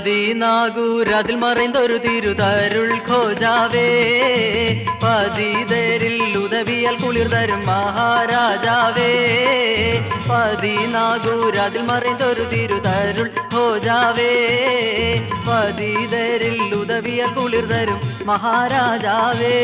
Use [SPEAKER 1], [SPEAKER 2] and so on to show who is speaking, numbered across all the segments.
[SPEAKER 1] പതിനാകൂരതിൽ മറൈന്തൊരു തിരുതരുൾ ഖോജാവേ പതിതരിൽ ഉദവിയാൽ കുളിർ തരും മഹാരാജാവേ പതിനാകൂരതിൽ മറൈന്തൊരു തിരുതരുൾ ഖോജാവേ പതിതരിൽ ഉദവിയാൽ കുളിർ തരും മഹാരാജാവേ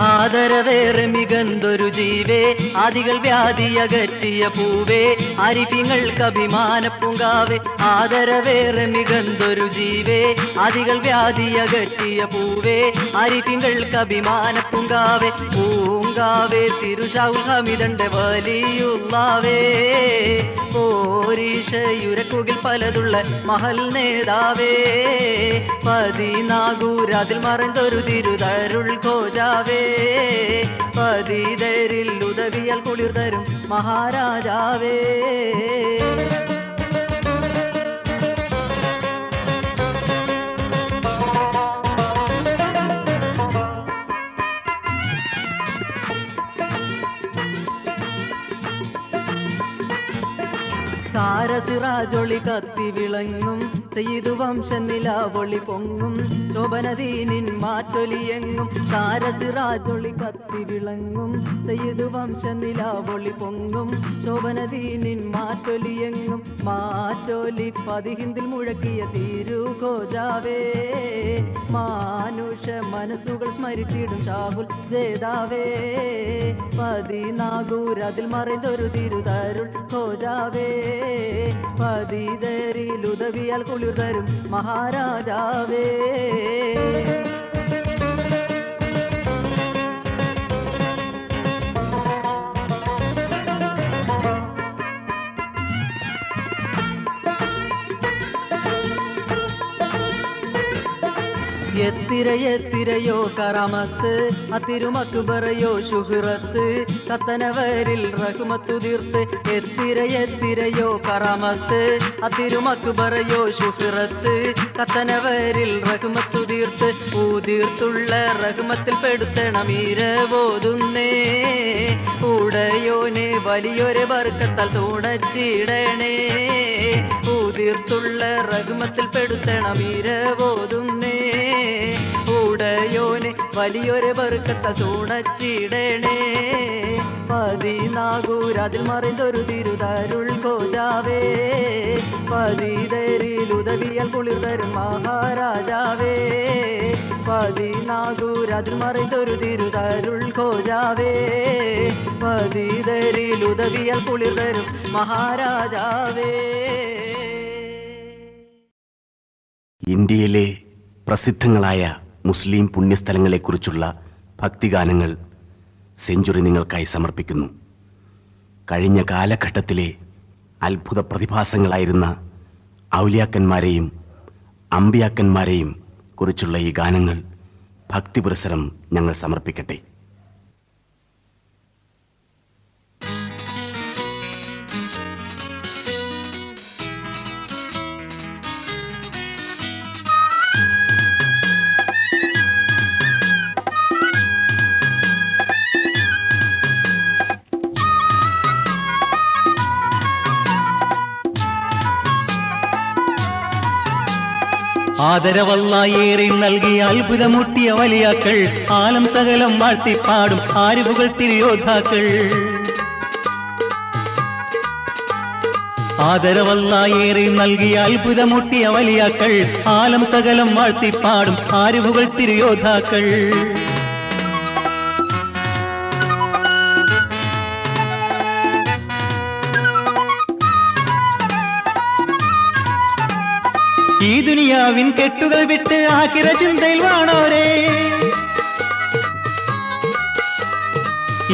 [SPEAKER 1] ആദരവേറെ മികന്തൊരു ജീവേ ആദികൾ വ്യാധിയകറ്റിയ പൂവേ അരിഫിങ്ങൾക്ക് അഭിമാന പൂങ്കാവേ ആദരവേറെ മികന്തൊരു ജീവേ ആദികൾ വ്യാധിയകറ്റിയ പൂവേ അരിഫിങ്ങൾക്ക് അഭിമാന പൂങ്കാവേ പൂങ്കാവേ തിരുഷാവുൽ ഹമിദന്റെ വലിയുള്ളാവേ പോരീഷയുരക്കുകിൽ പലതുള്ള മഹൽ നേതാവേ പതിനാകൂരതിൽ മറൈന്തൊരു തിരുതരുൾ ഖോജാവേ പതിതരിൽ ഉദവിയാൽ കുളിർ തരും മഹാരാജാവേ സാരസിറാജൊളി കത്തി വിളങ്ങും ചെയ്തു വംശ നിലാവൊളി പൊങ്ങും ശോഭനദീനിൻ മാറ്റൊലിയെങ്ങും സാരസിറാജൊളി കത്തി വിളങ്ങും ചെയ്തു വംശ നിലാവൊളി പൊങ്ങും ശോഭനദീനിൻ മാറ്റൊലിയെങ്ങും മാറ്റൊലി പതിഹിന്ദിൽ മുഴക്കിയ തിരു ഖോജാവേ മാനുഷ മനസ്സുകൾ സ്മരിച്ചിടും ഷാഹുൽ ജേതാവേ പതിനാകൂരതിൽ മറൈന്തൊരു തിരുതരുൾ ഖോജാവേ പതിതരിൽ ഉദവിയാൽ കുളിർ തരും മഹാരാജാവേ എത്തിരയോ കറാമത്ത് അതിരുമക്ബറയോ ശുഹ്റത്ത് കത്തനവരിൽ റഹ്മത്തു തീർത്ത് എത്തിരയോ കറാമത്ത് അതിരുമക്ബറയോ ശുഹ്റത്ത് കത്തനവരിൽ റഹ്മത്തു തീർത്ത് ഊതീർത്തുള്ള റഹ്മത്തിൽ പെടുത്തണം ഇരവോതുന്നേ ഉടയോനെ വലിയൊരു ബർക്കത്താൽ തുണച്ചിടണേ ഊതീർത്തുള്ള റഹ്മത്തിൽ പെടുത്തണം ഇരവോതുന്നേ ഉടയോനെ വലിയൊരു ബർക്കത്താൽ തുണച്ചിടണേ പതിനാകൂരതിൽ മറൈന്തൊരു തിരുതരുൾ ഖോജാവേ പതിതരിൽ ഉദവിയാൽ കുളിർ തരും മഹാരാജാവേ പതിനാകൂരതിൽ മറൈന്തൊരു തിരുതരുൾ ഖോജാവേ പതിതരിൽ ഉദവിയാൽ കുളിർ തരും മഹാരാജാവേ.
[SPEAKER 2] ഇന്ത്യയിലെ പ്രസിദ്ധങ്ങളായ മുസ്ലിം പുണ്യസ്ഥലങ്ങളെക്കുറിച്ചുള്ള ഭക്തിഗാനങ്ങൾ സെഞ്ചുറി നിങ്ങൾക്കായി സമർപ്പിക്കുന്നു. കഴിഞ്ഞ കാലഘട്ടത്തിലെ അത്ഭുത പ്രതിഭാസങ്ങളായിരുന്ന ഔലിയാക്കന്മാരെയും അമ്പിയാക്കന്മാരെയും കുറിച്ചുള്ള ഈ ഗാനങ്ങൾ ഭക്തിപുരസരം ഞങ്ങൾ സമർപ്പിക്കട്ടെ.
[SPEAKER 1] ആദരവല്ലായേറെ നൽകിയ അത്ഭുതമുട്ടിയ വലിയാക്കൾ ആലം സകലം വാഴ്ത്തിപ്പാടും ആരിവുകൾ തിരുയോദ്ധാക്കൾ ആദരവല്ലായേറെ നൽകിയ അത്ഭുതമുട്ടിയ വലിയാക്കൾ ആലം സകലം വാഴ്ത്തിപ്പാടും ആരിവുകൾ തിരുയോദ്ധാക്കൾ ഈ ദുനിയാവിൻ കെട്ടുകൾ വിട്ട് ആഖിറ ചിന്തയിൽ വാണോരേ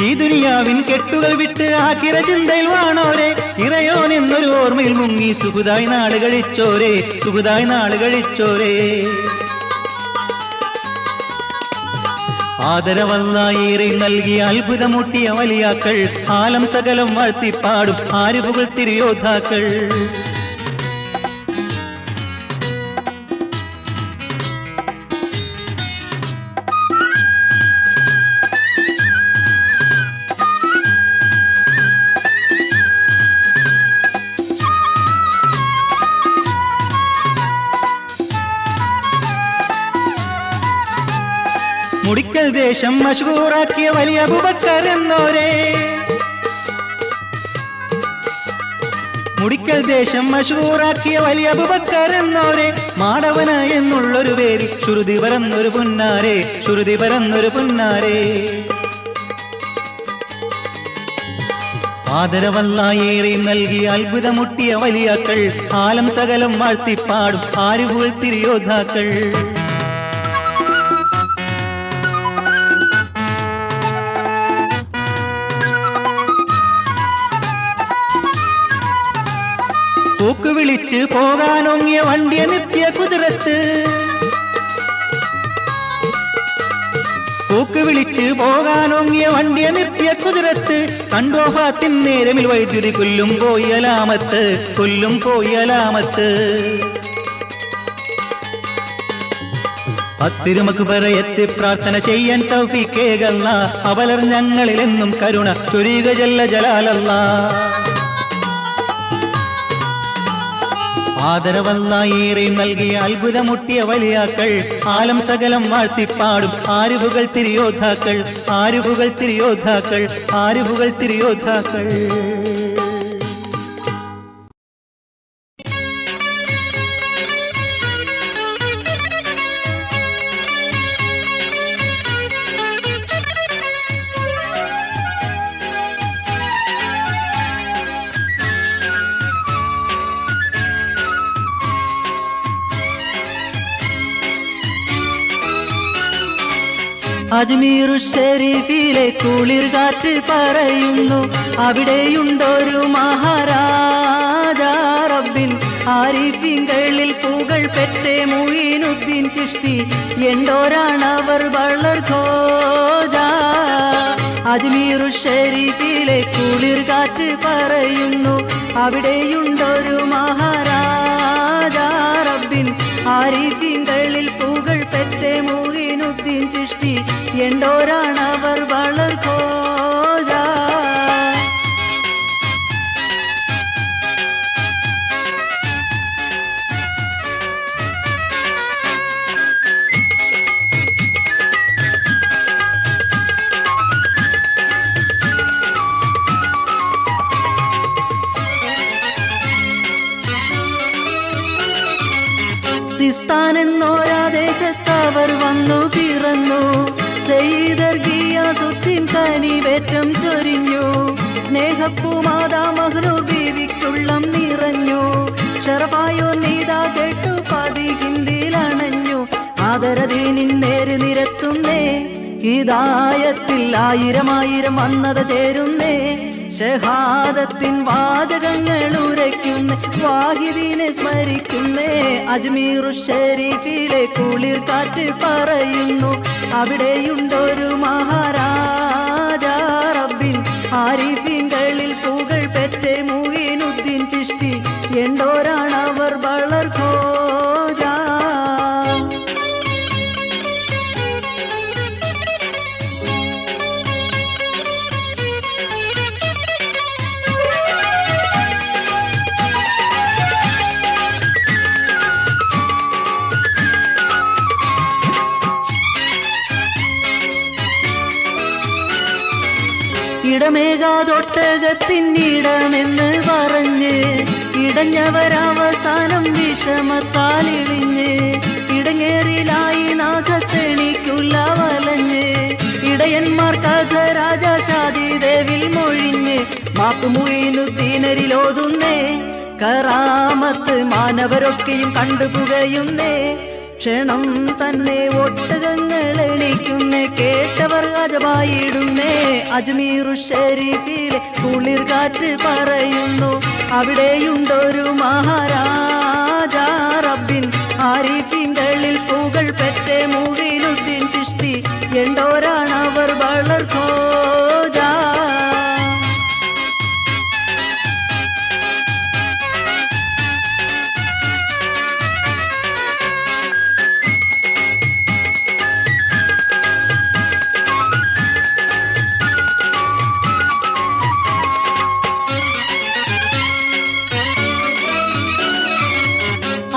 [SPEAKER 1] ഈ ദുനിയാവിൻ കെട്ടുകൾ വിട്ട് ആഖിറ ചിന്തയിൽ വാണോരേ ഇറയോൻ എന്നൊരു ഓർമ്മയിൽ മുങ്ങി സുഖുതായി നാട് കഴിച്ചോരേ സുഖുതായി നാട് കഴിച്ചോരേ ആദരവല്ലായേറെ നൽകിയ അത്ഭുതമുട്ടിയ വലിയാക്കൾ ആലം സകലം വാഴ്ത്തിപ്പാടും ആരിവുകൾ തിരുയോദ്ധാക്കൾ ദേശം മഷ്ഹൂറാക്കിയ വലിയ അബൂബക്കർ എന്നോരേ, മുടിക്കൽ ദേശം മഷ്ഹൂറാക്കിയ വലിയ അബൂബക്കർ എന്നോരേ, മാടവന എന്നുള്ളൊരു പേരിൽ ശ്രുതി പരന്നൊരു പുന്നാരേ, ശ്രുതി പരന്നൊരു പുന്നാരേ. ആദരവല്ലായേറെ നൽകി അത്ഭുതമുട്ടിയ വലിയാക്കൾ, ആലം സകലം വാഴ്ത്തിപ്പാടും ആരുപുകൾ തിരിയോദ്ധാക്കൾ. കൂക്ക് വിളിച്ച് പോകാനൊങ്ങിയ വണ്ടിയ നിത്യ കുതിരത്ത്, കൂക്ക് വിളിച്ച് പോകാനൊങ്ങിയ വണ്ടിയ നിത്യ കുതിരത്ത്, കണ്ടോഫാത്തിൻ നേരമിൽ വൈദ്യുതി കൊല്ലും പോയലാമത്ത്, കൊല്ലും പോയലാമത്ത്. പത്തിരുമക്ബറയെത്തി പ്രാർത്ഥന ചെയ്യാൻ തൗഫീഖേകല്ലാ, അവലർ ഞങ്ങളിലെന്നും കരുണ ചൊരിയുക ജല്ല ജലാലല്ലാഹ്. ആദരവല്ലായേറെ നൽകിയ അത്ഭുതമുട്ടിയ വലിയാക്കൾ, ആലം സകലം വാഴ്ത്തിപ്പാടും ആരുപുകൾ തിരിയോദ്ധാക്കൾ, ആരുപുകൾ തിരിയോദ്ധാക്കൾ, ആരുപുകൾ തിരിയോദ്ധാക്കൾ. അജ്മീറു ഷരീഫിലെ കുളിർ കാറ്റ് പറയുന്നു, അവിടെയുണ്ടൊരു മഹാരാജ റബ്ബിൻ ആരിഫിങ്ങളിൽ പുകൾ പെറ്റേ മുഈനുദ്ദീൻ ചിശ്തി, എണ്ടോരാണവർ വളർ ഖോജ. അജ്മീറു ഷരീഫിലെ കുളിർ കാറ്റ് പറയുന്നു, അവിടെയുണ്ടൊരു മഹാരാജ റബ്ബിൻ ആരിഫിങ്ങളിൽ പുകൾ പെറ്റേ മുഈനുദ്ദീൻ ചിശ്തി, എണ്ടോരാണവർ വളർ ഖോജ. സിസ്താൻ എന്നോരാദേശത്തവർ വന്നു പിറന്നു, സയ്യിദർ ഗിയാസുദ്ദീൻ കനിവേറ്റം ചൊരിഞ്ഞു, സ്നേഹപ്പൂമാതാ മഹ്നൂർ ബീവിക്കുള്ളം നിറഞ്ഞു, ഷറഫായോ നീതാ കേട്ടു പതി ഹിന്ദിയിലണഞ്ഞു, ആദരദീനിൻ നേര് നിരത്തുന്നേ, ഹിദായത്തിൽ ആയിരമായിരം വന്നത് ചേരുന്നേ, ഷഹാദത്തിൻ വാചകങ്ങൾ ഉരയ്ക്കുന്നേ, വാഹിദീനെ സ്മരിക്കുന്നേ. അജ്മീറു ഷരീഫിലെ കുളിർ കാറ്റ് പറയുന്നു, അവിടെയുണ്ടൊരു മഹാരാജ റബ്ബിൻ ആരിഫിങ്ങളിൽ പുകൾ പെറ്റേ മുഈനുദ്ദീൻ ചിശ്തി, എണ്ടോരാണവർ വളർ ഖോജ. ഇടമേകാതൊട്ടകത്തിനിടമെന്ന് പറഞ്ഞ് ഇടഞ്ഞവരവസാനം വിഷമത്താലിളിഞ്ഞ്, ഇടങ്ങേറിലായി നാഗത്തെണിക്കുല്ല വലഞ്ഞ്, ഇടയന്മാർ കഥ രാജാശാദി ദേവിൽ മൊഴിഞ്ഞ്, മാപ്പ് മുഈനുദ്ദീനരിലോതുന്നേ, കറാമത്ത് മാനവരൊക്കെയും കണ്ടുപുകയുന്നേ, ക്ഷണം തന്നെ ഒട്ടകങ്ങൾ എണിക്കുന്നേ, കേട്ടവർ അജബായിടുന്നേ. അജ്മീറു ഷരീഫിലെ കുളിർ കാറ്റ് പറയുന്നു, അവിടെയുണ്ടൊരു മഹാരാജ റബ്ബിൻ ആരിഫിങ്ങളിൽ പുകൾ പെറ്റേ മുഈനുദ്ദീൻ ചിശ്തി, എണ്ടോരാണവർ വളർ ഖോജ.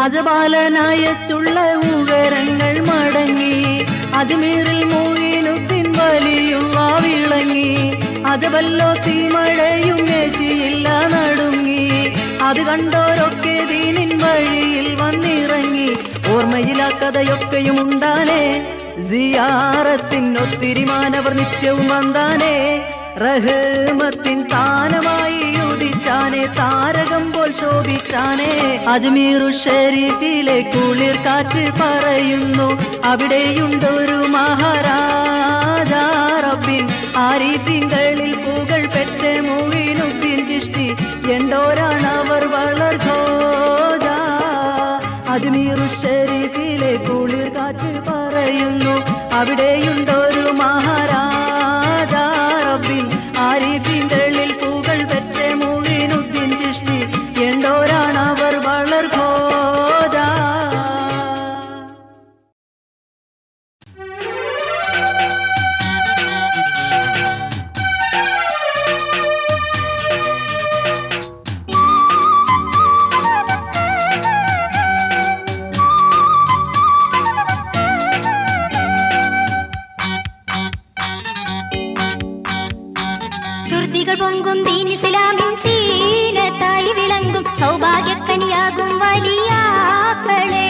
[SPEAKER 1] അജപാലനായ ചുള്ള ഉകരങ്ങൾ മടങ്ങി, അജ്മീറിൽ മുഈനുദ്ദീൻ വലിയുള്ള വിളങ്ങി. അജബല്ലോ തീമഴയും മേശിയില്ല നടുങ്ങി. അത് കണ്ടോരൊക്കെ ദീനിൻ വഴിയിൽ വന്നിറങ്ങി. ഓർമ്മയിലാ കഥയൊക്കെയും ഉണ്ടാനേ, സിയാറത്തിനൊത്തിരി മാനവർ നിത്യവും വന്നാനേ. റഹ്മത്തിൻ താനമായി ഉദിച്ചാനേ, താരകം പോൽ ശോഭിച്ചാനേ. അജ്മീറു ഷരീഫിലെ കുളിർ കാറ്റ് പറയുന്നു, അവിടെയുണ്ടൊരു മഹാരാജ റബ്ബിൻ ആരിഫിങ്ങളിൽ പുകൾ പെറ്റ മുഈനുദ്ദീൻ ചിശ്തി. എണ്ടോരാണവർ വളർഘോജ. അജ്മീറു ഷരീഫിലെ കുളിർ കാറ്റ് പറയുന്നു, അവിടെയുണ്ടൊരു മഹാരാജ റബ്ബിൻ ആരിഫിങ്ങളിൽ പുകൾ പെറ്റ മുഈനുദ്ദീൻ ചിശ്തി. എണ്ടോരാണവർ വളർഘോജ.
[SPEAKER 3] ശ്രുതികൾ പൊങ്കും ദീൻ ഇസ്ലാമിൻ സീനത്തായി വിളങ്ങും സൗഭാഗ്യക്കനിയാകും വലിയാക്കളെ.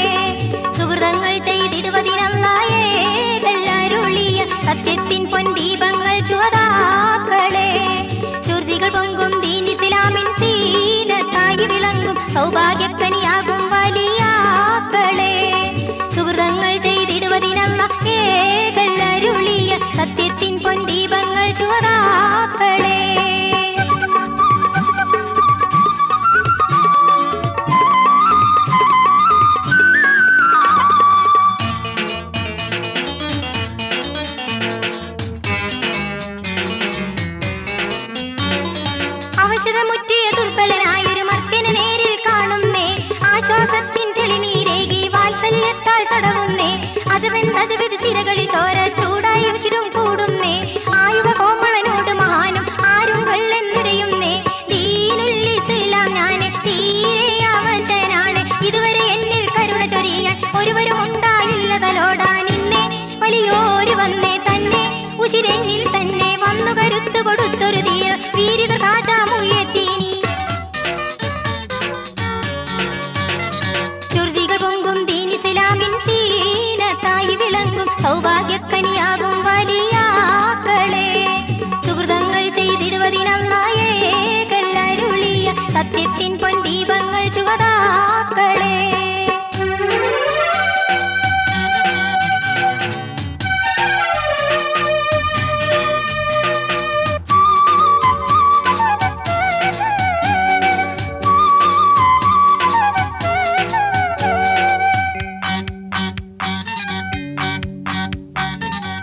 [SPEAKER 3] സുഹൃതങ്ങൾ ചെയ്തിടുവതിനല്ലായേകല്ലരുളിയ സത്യത്തിൻ പൊൻദീപങ്ങൾ ശുഹദാക്കളെ. ശ്രുതികൾ പൊങ്കും ദീൻ ഇസ്ലാമിൻ സീനത്തായി വിളങ്ങും സൗഭാഗ്യക്കനിയാകും വലിയാക്കളെ. സുഹൃതങ്ങൾ ചെയ്തിടുവതിനല്ലായേകല്ലരുളിയ സത്യത്തിൻ പൊൻദീപങ്ങൾ ശുഹദാക്കളെ. അവശതമുറ്റിയ ദുർബലനായൊരു മർത്യനെ നേരിൽ കാണുന്നേ. ആശ്വാസത്തിൻ തെളിനീരേകി വാത്സല്യത്താൽ തടവുന്നേ. അജബെന്തജബിത് ചിരകളിൽ ചോര ചൂടായി ഉശിരും കൂടുന്നേ. ആയുവ കോമളനോട് മഹാനും ആരും വെള്ളെന്നിരയുന്നേ. ദീനുൽ ഇസ്ലാം ഞാന് തീരെ അവശനാണ്. ഇതുവരെ എന്നിൽ കരുണ ചൊരിയാൻ ഒരുവരും ഉണ്ടായില്ലതലോടാൻ. ഇന്നേ വലിയോര് വന്നേ തന്നെ ഉശിരെന്നിൽ തന്നെ വന്നു കരുത്തു കൊടുത്തൊരു ധീര വീരിത താജാ മുയ്യദ്ദീനി. ശ്രുതികൾ പൊങ്കും ദീൻ ഇസ്ലാമിൻ സീനത്തായി വിളങ്ങും സൗഭാഗ്യക്കനിയാകും വലിയാക്കളെ. സുഹൃതങ്ങൾ ചെയ്തിടുവതിനല്ലായേകല്ലരുളിയ സത്യത്തിൻ പൊൻദീപങ്ങൾ ശുഹദാക്കളെ.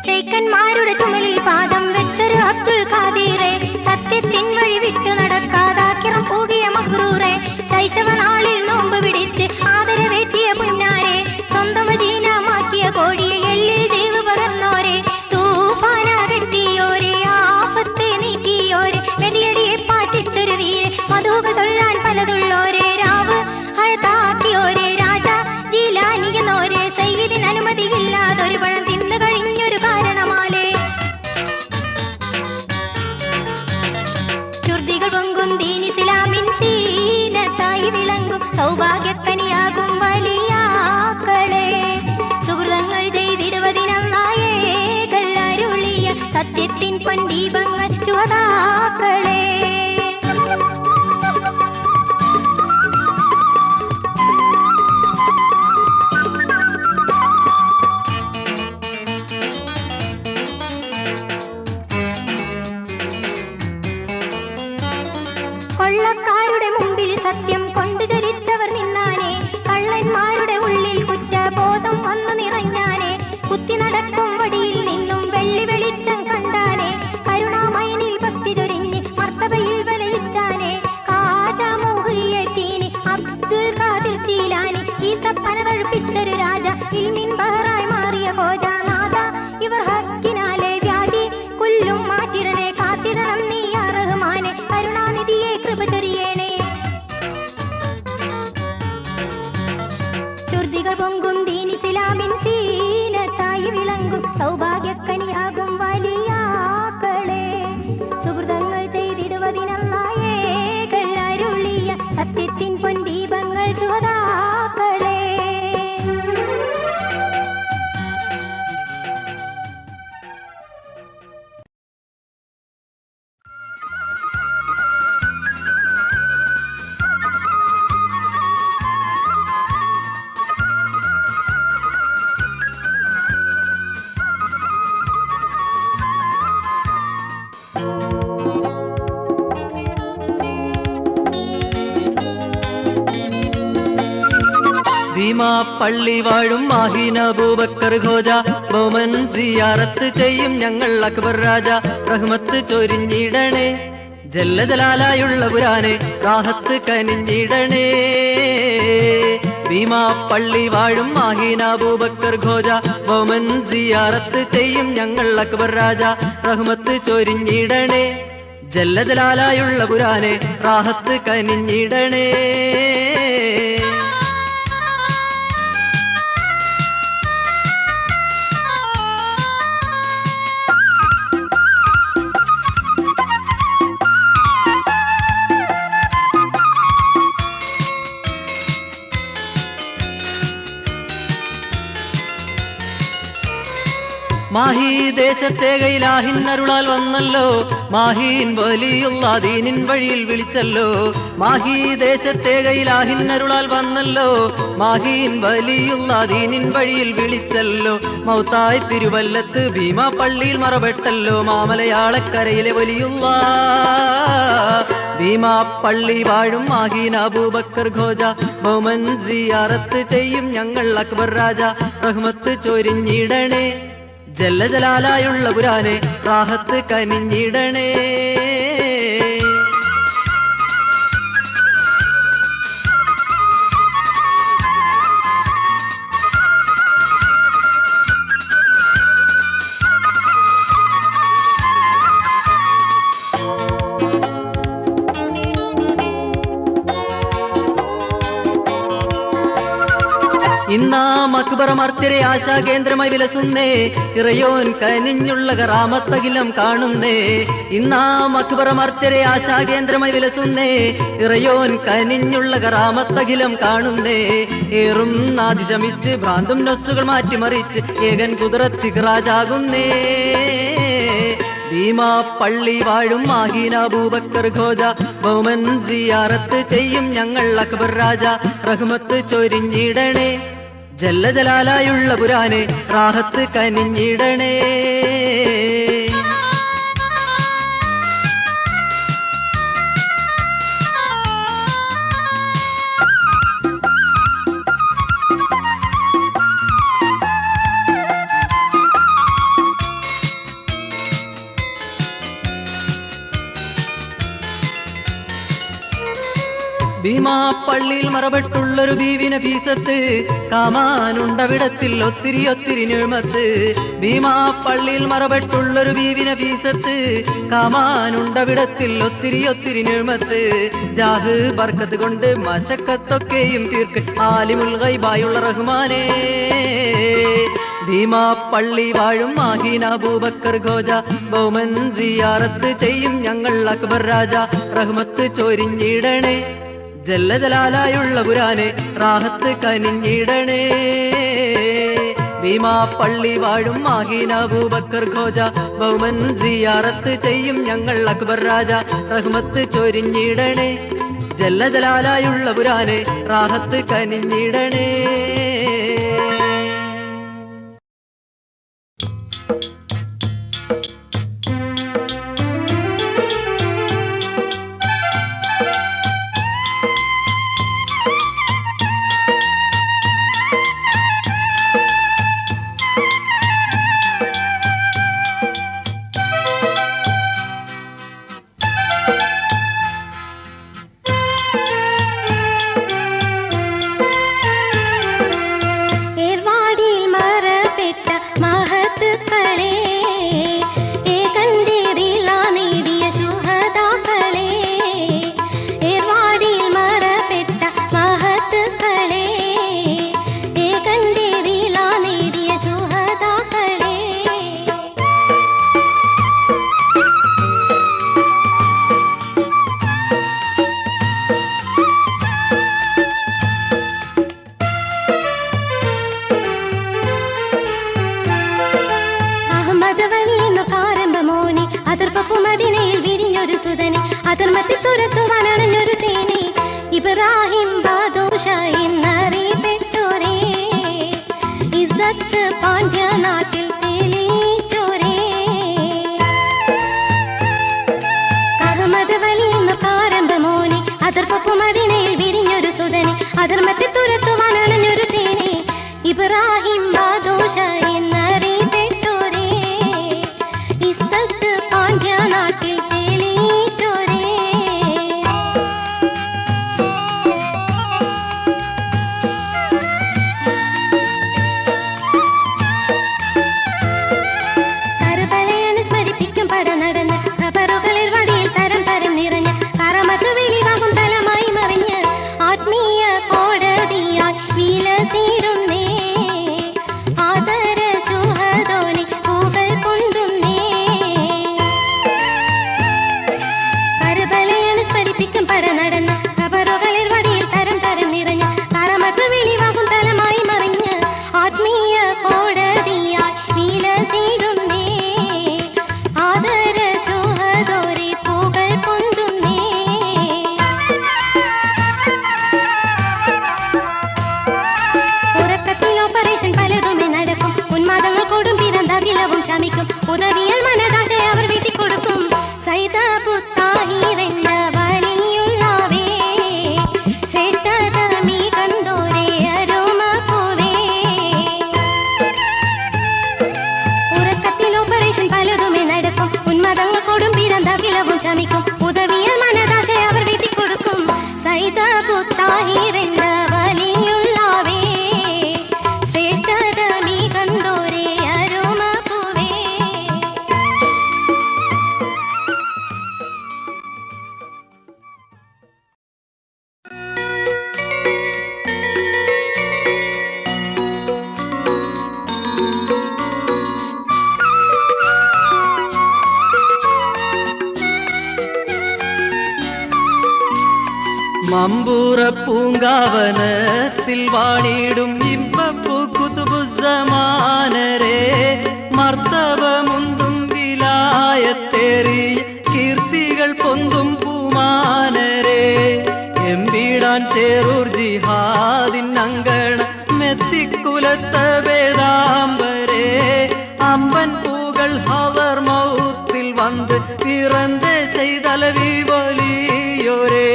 [SPEAKER 3] ശൈഖന്മാരുടെ ചുമലിൽ പാദം വെച്ചൊരു അബ്ദുൽ ഖാദിറെ. സത്യത്തിൻ വഴി വിട്ടു നടക്കാതാക്കിറം പോകിയ മഹ്റൂറെ. ശൈശവ നാളിൽ നോമ്പ് പിടിച്ച് ആദരവേറ്റിയ പുന്നാരെ. സ്വന്തം ജീനമാക്കിയ കോഴിയെ എല്ലിൽ ജീവ് പകർന്നോരെ. തൂഫാന കെട്ടിയോരെ ആപത്തെ നീക്കിയോരെ. വെതിയടിയെ പാറ്റിച്ചൊരു വീരെ മധുകൾ ചൊല്ലാൻ പലതുള്ളോരെ. രാവ് അഴതാക്കിയോരെ രാജ ജീലാനിയെന്നോരെ. സയ്യിദിന് അനുമതിയില്ലാതൊരു പഴം തിന്നു കഴിഞ്ഞൊരു കാരണമാലേ. ശ്രുതികൾ പൊങ്കും ദീൻ ഇസ്ലാമിൻ സീനത്തായി വിളങ്ങും സൗഭാഗ്യക്കനിയാകും വലിയാക്കളെ. സുഹൃതങ്ങൾ ചെയ്തിടുവതിനല്ലായേകല്ലരുളിയ സത്യത്തിൻ പൊൻദീപങ്ങൾ ശുഹദാക്കളെ. കൊള്ളക്കാരുടെ മുമ്പിൽ സത്യം കൊണ്ടു ചരിച്ചവർ നിന്നാനേ. കള്ളന്മാരുടെ ഉള്ളിൽ കുറ്റബോധം വന്നു നിറഞ്ഞാനേ. കുത്തി നടക്കും വടിയിൽ നിന്നും വെള്ളി വെളിച്ചം കണ്ടാനേ. കരുണാമയനിൽ ഭക്തി ചൊരിഞ്ഞ് മർത്തബയിൽ വലയിച്ചാനേ. കാജാ മുഹിയദ്ദീൻ അബ്ദുൽ ഖാദിർ ജീലാനി. ഈത്തപ്പന തഴുപ്പിച്ചൊരു രാജ ഇൽമിൻ ബഹറായി മാറിയ കോജ നാഥ. ഇവർ ഹക്കിനാലെ വ്യാധി കൊല്ലും മാറ്റിടനെ. കാത്തിടണം നീ യാ റഹ്മാനെ, കരുണാനിധിയെ കൃപ ചൊരിയേണേ. ശ്രുതികൾ പൊങ്കും ദീൻ ഇസ്ലാമിൻ സീനത്തായി വിളങ്ങും സൗഭാഗ്യക്കനിയാകും വലിയ ചൊല്ലുവതിനല്ലായേകൽ അരുളിയ സത്യത്തിൻ പൊൻദീപങ്ങൾ ശുഹദാക്കളെ.
[SPEAKER 1] ഭീമാ പള്ളി വാഴും മാഹീൻ അബൂബക്കർ ഖോജ, ബഹുമൻ സിയാറത്ത് ചെയ്യും ഞങ്ങൾ അക്ബർ രാജ. റഹ്മത്ത് ചൊരിഞ്ഞിടണേ ജല്ല ജലാലായുള്ള പുരാനെ, റാഹത്ത് കനിഞ്ഞിടണേ. ഭീമാ പള്ളി വാഴും മാഹീൻ അബൂബക്കർ ഖോജ, ബഹുമൻ സിയാറത്ത് ചെയ്യും ഞങ്ങൾ അക്ബർ രാജ. റഹ്മത്ത് ചൊരിഞ്ഞിടണേ ജല്ല ജലാലായുള്ള പുരാനെ, റാഹത്ത് കനിഞ്ഞിടണേ. മാഹി ദേശത്തെ ഗൈലാഹിൻ അരുളാൽ വന്നല്ലോ, മാഹീൻ വലിയുള്ള ദീനിൻ വഴിയിൽ വിളിച്ചല്ലോ. മാഹി ദേശത്തെ ഗൈലാഹിൻ അരുളാൽ വന്നല്ലോ, മാഹീൻ വലിയുള്ള ദീനിൻ വഴിയിൽ വിളിച്ചല്ലോ. മൗത്തായി തിരുവല്ലത്ത് ഭീമാ പള്ളിയിൽ മറപ്പെട്ടല്ലോ, മാമലയാളക്കരയിലെ വലിയുള്ള ഭീമാ പള്ളി വാഴും മാഹീൻ അബൂബക്കർ ഖോജ, ബഹുമൻ സിയാറത്ത് ചെയ്യും ഞങ്ങൾ അക്ബർ രാജ. റഹ്മത്ത് ചൊരിഞ്ഞിടണേ ജല്ല ജലാലായുള്ള പുരാനെ, റാഹത്ത് കനിഞ്ഞിടണേ. ഇന്നാം അക്ബർ മർത്യരെ ആശാകേന്ദ്രമായി വിലസുന്നേ, ഇറയോൻ കനിഞ്ഞുള്ള കറാമത്തകിലം കാണുന്നേ. ഇന്നാം അക്ബർ മർത്യരെ ആശാകേന്ദ്രമായി വിലസുന്നേ, ഇറയോൻ കനിഞ്ഞുള്ള കറാമത്തകിലം കാണുന്നേ. ഏറും നാദി ശമിച്ച് ഭ്രാന്തും നൊസ്സുകൾ മാറ്റിമറിച്ച് ഏകൻ കുതിരത്തിറാജാകുന്നേ. ഭീമാ പള്ളി വാഴും മാഹീൻ അബൂബക്കർ ഖോജ, ബഹുമൻ സിയാറത്ത് ചെയ്യും ഞങ്ങൾ അക്ബർ രാജ. റഹ്മത്ത് ചൊരിഞ്ഞിടണേ ജല്ല ജലാലായുള്ള പുരാനെ, റാഹത്ത് കനിഞ്ഞിടണേ. ഭീമാ പള്ളിയിൽ മറപ്പെട്ടുള്ളൊരു ബീവിനെ ഫീസത്ത്, കാമാനുണ്ടവിടത്തിൽ ഒത്തിരി ഒത്തിരി നിഴ്മത്ത്. ഭീമാ പള്ളിയിൽ മറപ്പെട്ടുള്ളൊരു ബീവിനെ ഫീസത്ത്, കാമാനുണ്ടവിടത്തിൽ ഒത്തിരി ഒത്തിരി നിഴ്മത്ത്. ജാഹ് ബർക്കത്ത് കൊണ്ട് മശക്കത്തൊക്കെയും തീർക്ക് ആലിമുൽ ഗൈബായുള്ള റഹ്മാനേ. ഭീമാ പള്ളി വാഴും മാഹീൻ അബൂബക്കർ ഖോജ, ബഹുമൻ സിയാറത്ത് ചെയ്യും ഞങ്ങൾ അക്ബർ രാജ. റഹ്മത്ത് ചൊരിഞ്ഞിടണേ ജല്ല ജലാലായുള്ള പുരാനെ, റാഹത്ത് കനിഞ്ഞിടണേ. ഭീമാ പള്ളി വാഴും മാഹീൻ അബൂബക്കർ ഖോജ, ബഹുമൻ സിയാറത്ത് ചെയ്യും ഞങ്ങൾ അക്ബർ രാജ. റഹ്മത്ത് ചൊരിഞ്ഞിടണേ ജല്ല ജലാലായുള്ള പുരാനെ, റാഹത്ത് കനിഞ്ഞിടണേ.
[SPEAKER 3] നിന്നാനെ അധർമ്മത്തെ തുരത്തുവാനണഞ്ഞൊരു തേനെ ഇബ്രാഹിം ബാദോഷ എന്നറിയപ്പെട്ടോരേ ഇസ്സത്ത് പാണ്ഡ്യ നാട്ടിൽ തെളിയിച്ചോരേ അഹമ്മദ് വലി എന്ന പ്രാരംഭമോനെ അതിർപ്പൊപ്പം മദീനയിൽ വിരിഞ്ഞൊരു സുതനെ അധർമ്മത്തെ തുരത്തുവാനണഞ്ഞൊരു തേനെ ഇബ്രാഹിം ബാദോഷ എന്നറിയപ്പെട്ടോരേ ഇസ്സത്ത് പാണ്ഡ്യ നാട്ടിൽ തെളിയിച്ചോരേ കർബലയെ സ്മരിപ്പിക്കും പട നടന്ന് ഖബറുകളിൽ വടിയിൽ തരം തരം നിറഞ്ഞ് കറമത്ത് വെളിവാകും തലമായി മറിഞ്ഞ് ആത്മീയ കോടതിയാൽ വിലസിടുന്നേ ആദര ശുഹദോനെ പൂകൾ പൊന്തുന്നേ കർബലയെ സ്മരിപ്പിക്കും പട നടന്ന് ഖബറുകളിൽ വടിയിൽ തരം തരം നിറഞ്ഞ് കറമത്ത് വെളിവാകും തലമായി മറിഞ്ഞ് ആത്മീയ കോടതിയാൽ വിലസിടുന്നേ ആദര ശുഹദോരെ പൂകൾ പൊന്തുന്നേ ഉറക്കത്തിൽ ഓപ്പറേഷൻ പലതുമേ നടക്കും ഉന്മാദങ്ങൾ കൊടും പിറന്തകിലവും ശമിക്കും ഉദവിയൽ മനദാശയെ അവർ വീട്ടിക്കൊടുക്കും സൈദ പുത്താഹിറെന്ന വലിയുള്ളവേ ശ്രേഷ്ഠത മീ കന്തോരേ അരോമ പൂവേ ഉറക്കത്തിൽ ഓപ്പറേഷൻ പലതുമേ നടക്കും ഉന്മാദങ്ങൾ കൊടും പിറന്തകിലവും ശമിക്കും ഉദവിയൽ മനദാശയെ അവർ വീട്ടിക്കൊടുക്കും സൈദ പുത്താഹിറെന്ന വലിയുള്ളവേ ശ്രേഷ്ഠത മീ കന്തോരേ അരോമ പൂവേ
[SPEAKER 1] മമ്പൂറ പൂങ്കാവനത്തിൽ വാണിടും ഇമ്പപ്പു കുതുബുസമാനരെ മർത്തവമുന്തും വിലായത്തേറിയ കീർത്തികൾ പൊന്തും പൂമാനരെ എമ്പീടാൻ ചേറൂർ ജിഹാദിൻ അങ്കണ മെത്തിക്കുലത്ത വേദാംബരെ അമ്പൻ പൂകൾ ഹവർ മൗത്തിൽ വന്ന് പിറந்த ചെയ്തലവി വലിയോരേ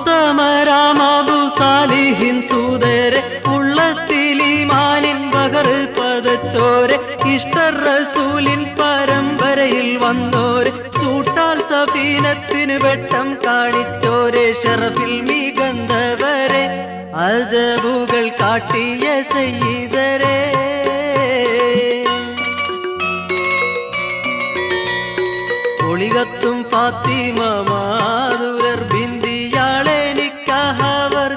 [SPEAKER 1] ഉത്തമരാമബു സാലിഹിൻ സൂതരെ ഉള്ളത്തിലിമാനിൻ ബഹറ് പതച്ചോരെ ഇഷ്ടർ റസൂലിൻ പരമ്പരയിൽ വന്നോരെ ചൂട്ടാൽ സഫീനത്തിന് വെട്ടം കാണിച്ചോരെ ഷറഫിൽ മികന്തവരെ അജബുകൾ കാട്ടിയ സയ്യിദരെ ഒളികത്തും ഫാത്തിമ മാതുരർ ബിന്ദിയാളെനിക്കഹവർ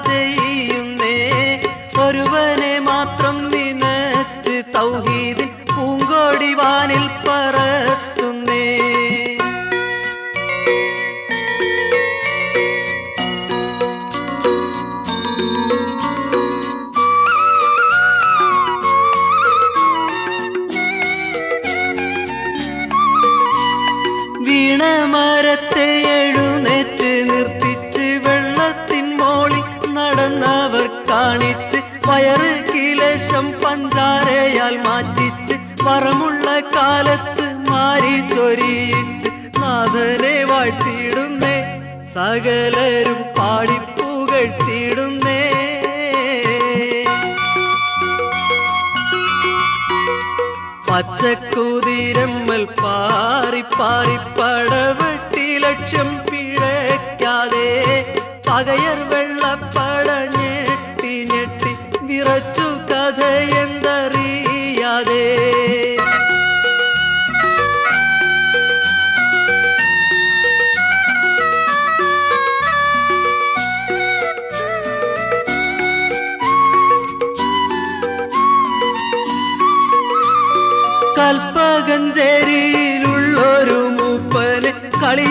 [SPEAKER 1] ചെയ്യുന്നേ ഒരുവനെ മാത്രം നിനച്ച് തൗഹീദിൻ പൂങ്കോടി വാനിൽ പറത്തുന്നേ വീണമരത്തെ എഴുന്നേറ്റ് നിർത്തിച്ച് വെള്ളത്തിൻ മോളിൽ നടന്നവർ കാണിച്ച് വയറ് കിലേശം പഞ്ചാരയാൽ മാറ്റിച്ച് വറമുള്ള കാലത്ത് മാരി ചൊരിയിച്ച് നാഥനെ വാഴ്ത്തിയിടുന്നേ സകലരും പാടിപ്പുകഴ്ത്തിയിടുന്നേ പച്ചക്കുതിരമ്മൽ പാറി പാറി പടവെട്ടി ലക്ഷ്യം പിഴയ്ക്കാതെ പകയർ വെള്ളപ്പട ഞെട്ടി ഞെട്ടി വിറച്ചു കഥയെന്തറിയാതെ കൽപ്പകഞ്ചേരിയിലുള്ളൊരു മൂപ്പന് കളി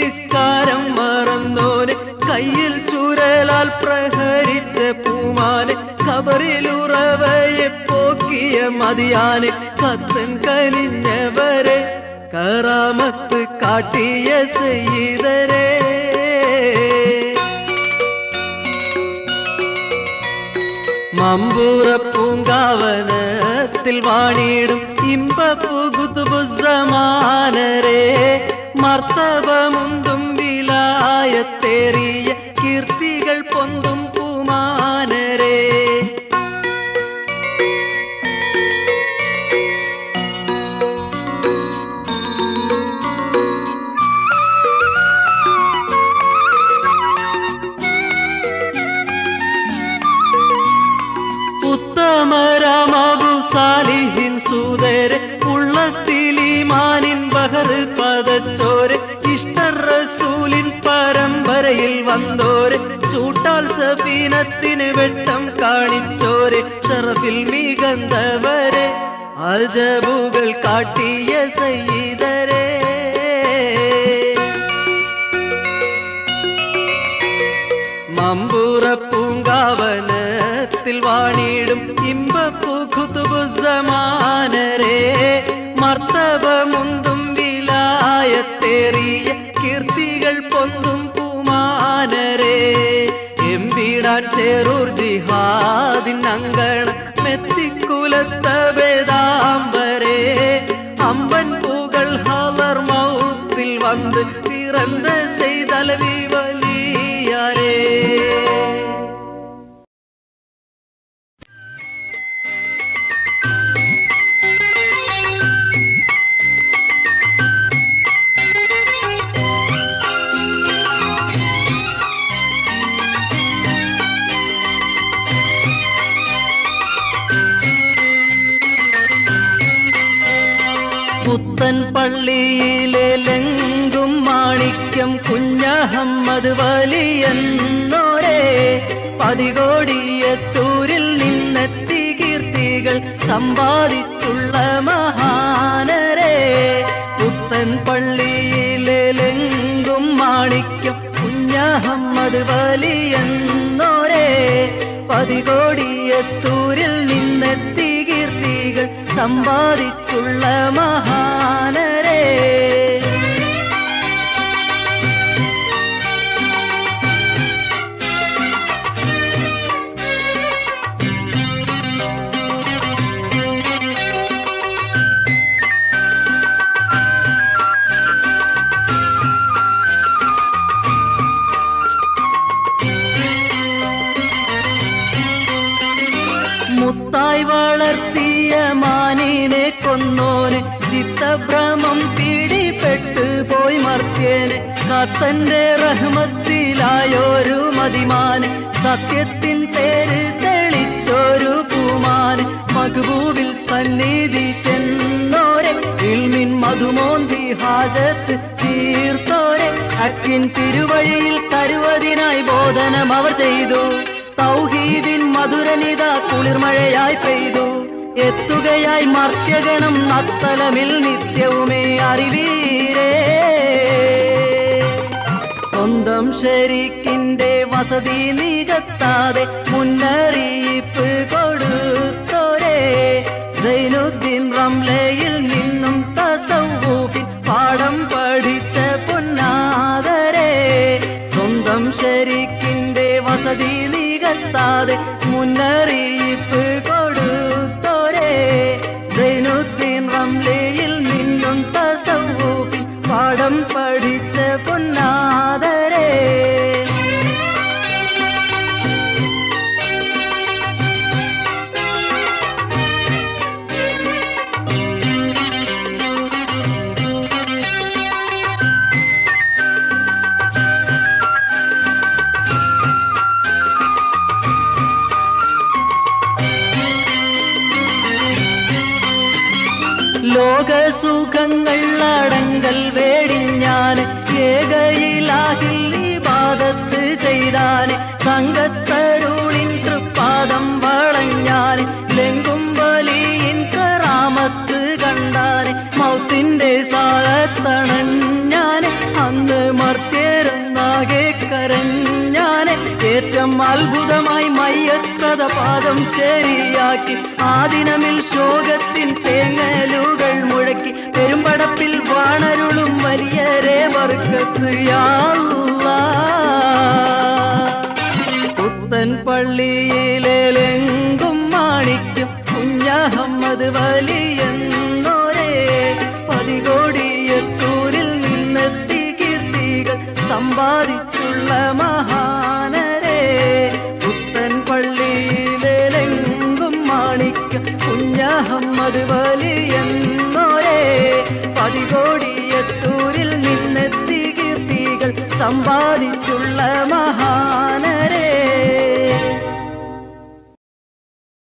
[SPEAKER 1] നിസ്കാരം മറന്നോന് കയ്യിൽ ചുരലാൽ പ്രഹരിച്ച പൂമാന് ഖബറിലുറവയെ പോക്കിയ മതിയാന് കത്തൻ കനിഞ്ഞവരെ കറാമത്ത് കാട്ടിയ സയ്യിദരെ മമ്പൂറ പൂങ്കാവനത്തിൽ വാണിടും ഇമ്പപ്പുകുതുബുസമാനരെ മർത്തവമുന്തും വിലായത്തേറിയ കീർത്തികൾ പൊന്തും പൂമാനരെ ഉത്തമരാമബു സാലിഹിൻ സൂതരെ ഉള്ളത്തിലീമാനിൻ ബഹറ് പതച്ചോരെ ഇഷ്ടർ റസൂലിൻ പരമ്പരയിൽ വന്നോരെ ചൂട്ടാൾ സഫീനത്തിന് വെട്ടം കാണിച്ചോരെ ഷറഫിൽ മികന്തവരെ അജബുകൾ കാട്ടിയ സയ്യിദരെ മമ്പൂറ പൂങ്കാവനത്തിൽ വാണിടും ഇമ്പപ്പുകുതുബുസമാനരെ മർത്തവമുന്തും വിലായത്തേറിയ കീർത്തികൾ പൊന്തും പൂമാനരെ എമ്പിടാൻ ചേറൂർ ജിഹാദിൻ അങ്കണ മെത്തിക്കുലത്ത വേദാംബരെ അമ്പൻ പൂകൾ ഹലർ മൗത്തിൽ വന്ന് പിറന്ന ചെയ്തലവി വലിയാരേ പുത്തൻ പള്ളിയിലെ ലെങ്കും മാണിക്യം കുഞ്ഞഹമ്മദ് വലിയെന്നോരെ പതികോടിയത്തൂരിൽ നിന്നെത്തി കീർത്തികൾ സമ്പാദിച്ചുള്ള മഹാനരെ പുത്തൻ പള്ളിയിലെ ലെങ്കും മാണിക്യം കുഞ്ഞഹമ്മദ് വലിയെന്നോരെ പതികോടിയത്തൂരിൽ നിന്നെത്തി കീർത്തികൾ സമ്പാദിച്ചുള്ള മഹാനരെ മുത്തായി വളർത്തിയ മാനിനെ കൊന്നോന് ചിത്തഭ്രമം പിടിപ്പെട്ടു പോയി മർത്യന് കത്തന്റെ റഹ്മത്തിലായൊരു മതിമാന് സത്യത്തിൻ പേര് തെളിച്ചൊരു പൂമാന് മഖ്ബൂബിൽ സന്നിധി ചെന്നോരെ ഇൽമിൻ മധുമോന്തി ഹാജത്ത് തീർത്തോരെ അക്കിൻ തിരുവഴിയിൽ തരുവതിനായി ബോധനം അവർ ചെയ്തു തൗഹീദിൻ മധുരനിത കുളിർമഴയായി പെയ്തു എത്തുകയായി മർത്യഗണം അത്തലമിൽ നിത്യവുമേ അറിവീരേ സ്വന്തം ശരീക്കിന്റെ വസതി നികത്താതെ മുന്നറിയിപ്പ് കൊടുത്തോരേ സൈനുദ്ദീൻ റംലയിൽ നിന്നും തസവ്വൂഫിൻ പാഠം പഠിച്ച പൊന്നാദരേ സ്വന്തം ശരീക്കിന്റെ വസതി നികത്താതെ മുന്നറിയിപ്പ് കൊടുത്തോരേ സൈനുദ്ദീൻ റംലയിൽ നിന്നും തസവ്വൂഫിൻ പാഠം പഠിച്ച പൊന്നാദരേ ലോകസുഖങ്ങൾ അടങ്കൽ വേടിഞ്ഞാന് ഏകയിലാഹിൽ ഇബാദത്ത് ചെയ്താന് തങ്കത്തരുളിൻ തൃപ്പാദം വളഞ്ഞാന് ലെങ്കും വലിയിൻ കറാമത്ത് കണ്ടാന് മൗത്തിന്റെ സാഴത്തണഞ്ഞാന് അന്ന് മർത്തേരൊന്നാകെ കരഞ്ഞാനെ ഏറ്റവും അത്ഭുതമായി മയ്യക്കഥ പാദം ശരിയാക്കി ആ ദിനമിൽ ശോകത്തിൻ തേങ്ങലുകൾ മുഴക്കി പെരുമ്പടപ്പിൽ വാണരുളും വലിയരേ വർക്കത്ത് യാ അല്ലാഹ്. പുത്തൻ പള്ളിയിലെങ്കും മാണിക്കും കുഞ്ഞഹമ്മദ് വലിയെന്നോരേ പതികോടിയത്തൂരിൽ നിന്നെത്തി കീർത്തികൾ സമ്പാദിച്ചുള്ള മഹാനരേ. പുത്തൻ പള്ളിയിലെങ്കും മാണിക്കും കുഞ്ഞഹമ്മദ് വലിയെന്നോരേ പതികോടിയത്തൂരിൽ നിന്നെത്തി കീർത്തികൾ സമ്പാദിച്ചുള്ള മഹാനരേ.